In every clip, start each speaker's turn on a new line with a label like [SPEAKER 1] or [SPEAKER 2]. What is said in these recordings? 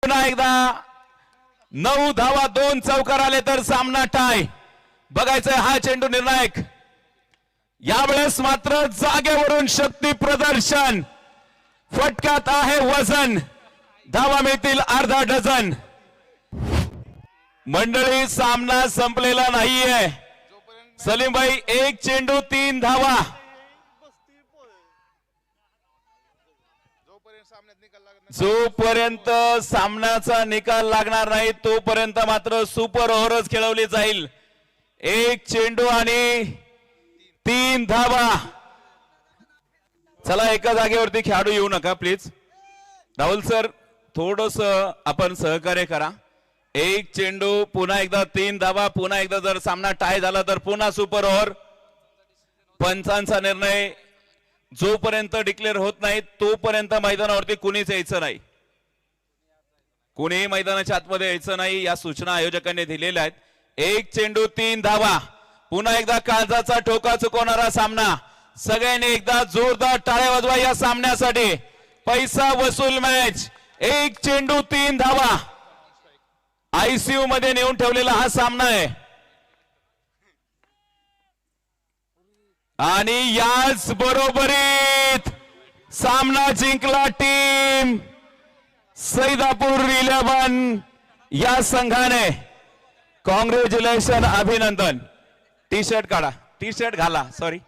[SPEAKER 1] पुन्हा एकदा 9 धावा 2 चौकार आले तर सामना टाय. बघायचंय हा चेंडू निर्णायक. यावेळेस मात्र जागेवरून शक्ती प्रदर्शन. फटक्यात आहे वजन. धावा मिळतील अर्धा डझन. मंडळी सामना संपलेला नाहीये. सलीम भाई 1 चेंडू 3 धावा. जोपर्यंत सामन्याचा निकाल लागणार नाही तोपर्यंत मात्र सुपर ओव्हरच खेळवली जाईल. 1 चेंडू आणि 3 धावा. चला एका जागेवरती खेळाडू येऊ नका प्लीज. राहुल सर थोडस आपण सहकार्य करा. 1 चेंडू पुन्हा एकदा 3 धावा. पुन्हा एकदा जर सामना टाय झाला तर पुन्हा सुपर ओव्हर. पंचांचा निर्णय जोपर्यंत डिक्लेअर होत नाही तोपर्यंत मैदानावरती कुणीच यायचं नाही. कुणीही मैदानाच्या आतमध्ये यायचं नाही या सूचना आयोजकांनी दिलेल्या आहेत. 1 चेंडू 3 धावा. पुन्हा एकदा काळजाचा ठोका चुकवणारा सामना. सगळ्यांनी एकदा जोरदार टाळ्या वाजवा या सामन्यासाठी. पैसा वसूल मॅच. 1 चेंडू 3 धावा. आयसीयू मध्ये नेऊन ठेवलेला हा सामना आहे. आणि याच बरोबरीत सामना जिंकला टीम सैदापूर 11 या संघाने. कॉंग्रॅच्युलेशन, अभिनंदन. टी शर्ट काढा, टी शर्ट घाला. सॉरी,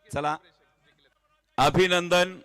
[SPEAKER 1] चला अभिनंदन.